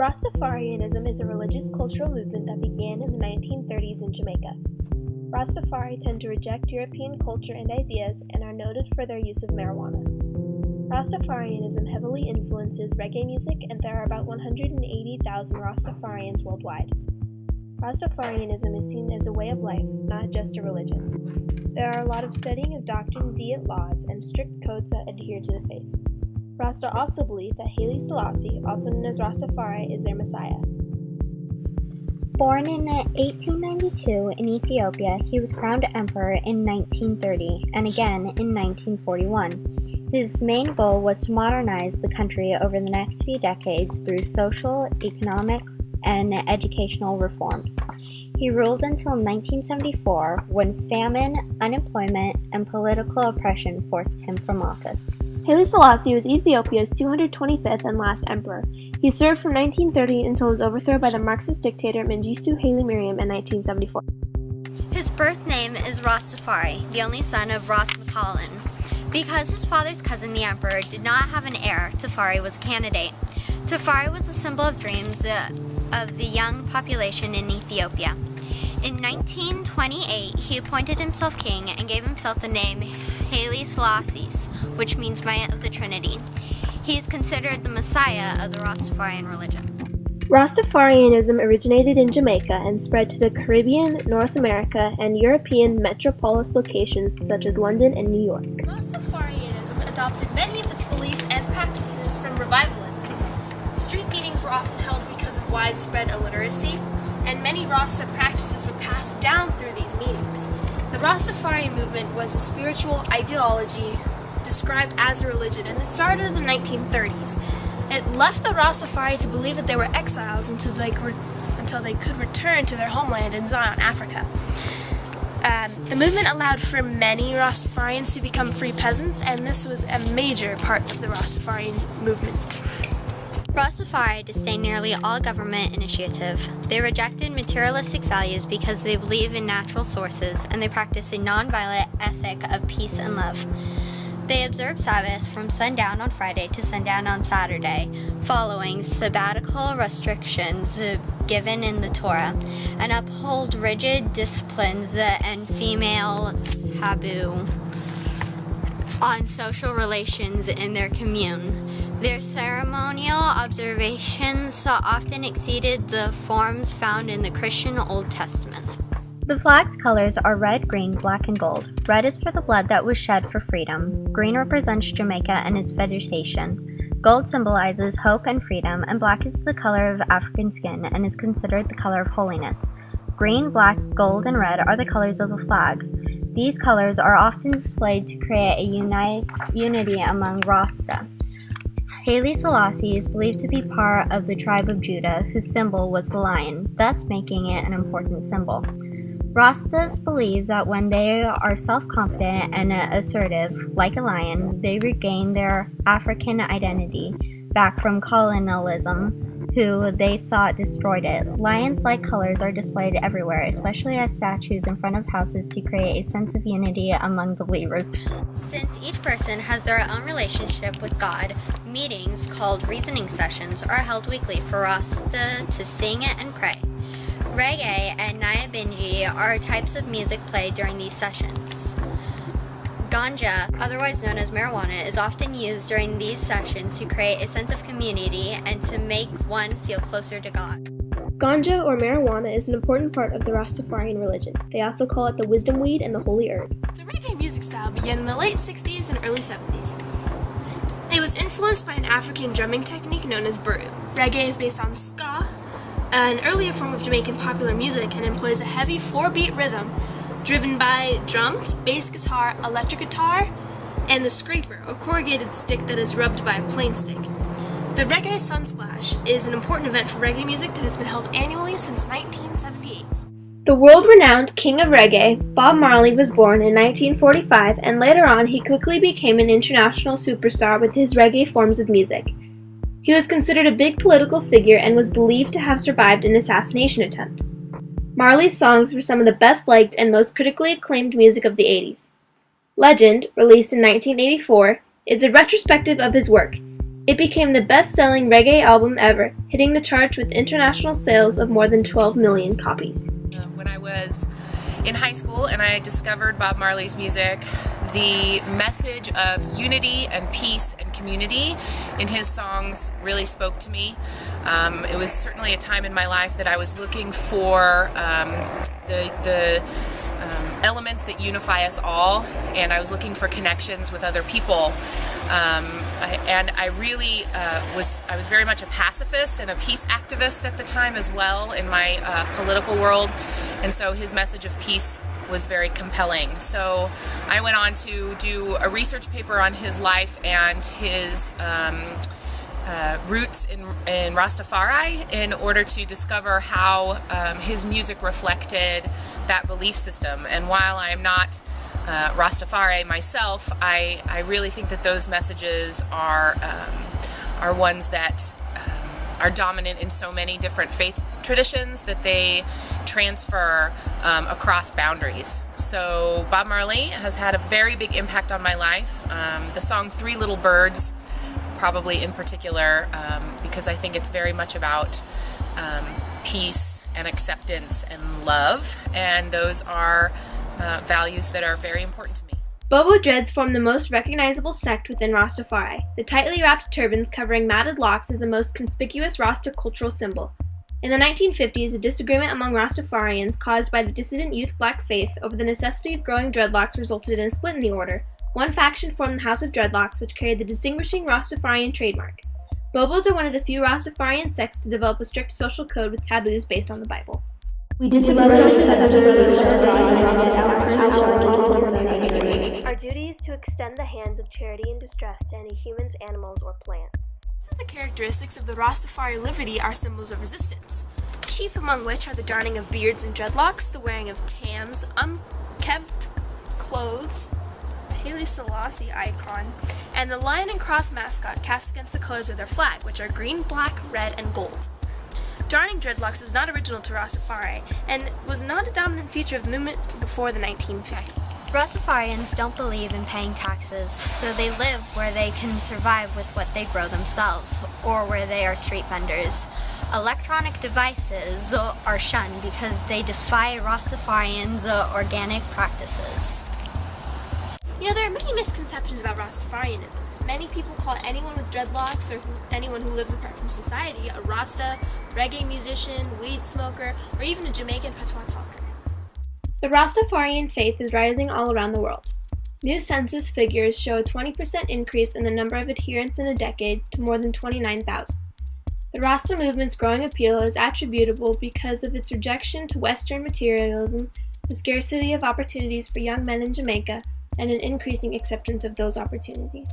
Rastafarianism is a religious cultural movement that began in the 1930s in Jamaica. Rastafari tend to reject European culture and ideas and are noted for their use of marijuana. Rastafarianism heavily influences reggae music, and there are about 180,000 Rastafarians worldwide. Rastafarianism is seen as a way of life, not just a religion. There are a lot of studying of Doctrine Diet laws and strict codes that adhere to the faith. Rasta also believe that Haile Selassie, also known as Rastafari, is their messiah. Born in 1892 in Ethiopia, he was crowned emperor in 1930 and again in 1941. His main goal was to modernize the country over the next few decades through social, economic, and educational reforms. He ruled until 1974, when famine, unemployment, and political oppression forced him from office. Haile Selassie was Ethiopia's 225th and last emperor. He served from 1930 until his overthrow by the Marxist dictator Mengistu Haile Mariam in 1974. His birth name is Rastafari, the only son of Ras McCallum. Because his father's cousin, the emperor, did not have an heir, Tafari was a candidate. Tafari was the symbol of dreams of the young population in Ethiopia. In 1928, he appointed himself king and gave himself the name Haile Selassie, which means Might of the Trinity. He is considered the messiah of the Rastafarian religion. Rastafarianism originated in Jamaica and spread to the Caribbean, North America, and European metropolis locations such as London and New York. Rastafarianism adopted many of its beliefs and practices from revivalism. Street meetings were often held because of widespread illiteracy, and many Rasta practices were passed down through these meetings. The Rastafari movement was a spiritual ideology described as a religion, and it started in the 1930s. It left the Rastafari to believe that they were exiles until they could return to their homeland in Zion, Africa. The movement allowed for many Rastafarians to become free peasants, and this was a major part of the Rastafarian movement. Rastafari disdained nearly all government initiative. They rejected materialistic values because they believe in natural sources, and they practice a nonviolent ethic of peace and love. They observe Sabbath from sundown on Friday to sundown on Saturday, following sabbatical restrictions given in the Torah, and uphold rigid disciplines and female taboo on social relations in their commune. Their ceremonial observations often exceeded the forms found in the Christian Old Testament. The flag's colors are red, green, black, and gold. Red is for the blood that was shed for freedom. Green represents Jamaica and its vegetation. Gold symbolizes hope and freedom, and black is the color of African skin and is considered the color of holiness. Green, black, gold, and red are the colors of the flag. These colors are often displayed to create a unity among Rasta. Haile Selassie is believed to be part of the tribe of Judah, whose symbol was the lion, thus making it an important symbol. Rastas believe that when they are self-confident and assertive, like a lion, they regain their African identity back from colonialism, who they thought destroyed it. Lions-like colors are displayed everywhere, especially as statues in front of houses to create a sense of unity among the believers. Since each person has their own relationship with God, meetings called reasoning sessions are held weekly for Rasta to sing and pray. Reggae and Nyabingi are types of music played during these sessions. Ganja, otherwise known as marijuana, is often used during these sessions to create a sense of community and to make one feel closer to God. Ganja or marijuana is an important part of the Rastafarian religion. They also call it the wisdom weed and the holy herb. The reggae music style began in the late 60s and early 70s. It was influenced by an African drumming technique known as buru. Reggae is based on ska, an earlier form of Jamaican popular music, and employs a heavy 4-beat rhythm driven by drums, bass guitar, electric guitar, and the scraper, a corrugated stick that is rubbed by a plain stick. The Reggae Sunsplash is an important event for reggae music that has been held annually since 1978. The world-renowned king of reggae, Bob Marley, was born in 1945, and later on he quickly became an international superstar with his reggae forms of music. He was considered a big political figure and was believed to have survived an assassination attempt. Marley's songs were some of the best-liked and most critically acclaimed music of the 80s. Legend, released in 1984, is a retrospective of his work. It became the best-selling reggae album ever, hitting the charts with international sales of more than 12 million copies. When I was in high school and I discovered Bob Marley's music, the message of unity and peace and community in his songs really spoke to me. It was certainly a time in my life that I was looking for the elements that unify us all, and I was looking for connections with other people. I really was very much a pacifist and a peace activist at the time as well in my political world, and so his message of peace was very compelling. So I went on to do a research paper on his life and his roots in Rastafari in order to discover how his music reflected that belief system. And while I am not Rastafari myself, I really think that those messages are ones that are dominant in so many different faith traditions that they transfer across boundaries. So Bob Marley has had a very big impact on my life. The song Three Little Birds probably in particular, because I think it's very much about peace and acceptance and love, and those are values that are very important to me. Bobo dreads form the most recognizable sect within Rastafari. The tightly wrapped turbans covering matted locks is the most conspicuous Rasta cultural symbol. In the 1950s, a disagreement among Rastafarians caused by the dissident youth Black Faith over the necessity of growing dreadlocks resulted in a split in the order. One faction formed the House of Dreadlocks, which carried the distinguishing Rastafarian trademark. Bobos are one of the few Rastafarian sects to develop a strict social code with taboos based on the Bible. Our duty is to extend the hands of charity and distress to any humans, animals, or plants. Some of the characteristics of the Rastafari livity are symbols of resistance, chief among which are the darning of beards and dreadlocks, the wearing of tams, unkempt clothes, a Haile Selassie icon, and the lion and cross mascot cast against the colors of their flag, which are green, black, red, and gold. Darning dreadlocks is not original to Rastafari, and was not a dominant feature of the movement before the 1950s. Rastafarians don't believe in paying taxes, so they live where they can survive with what they grow themselves, or where they are street vendors. Electronic devices are shunned because they defy Rastafarians' organic practices. You know, there are many misconceptions about Rastafarianism. Many people call anyone with dreadlocks or anyone who lives apart from society a Rasta, reggae musician, weed smoker, or even a Jamaican patois talker. The Rastafarian faith is rising all around the world. New census figures show a 20% increase in the number of adherents in a decade to more than 29,000. The Rasta movement's growing appeal is attributable because of its rejection to Western materialism, the scarcity of opportunities for young men in Jamaica, and an increasing acceptance of those opportunities.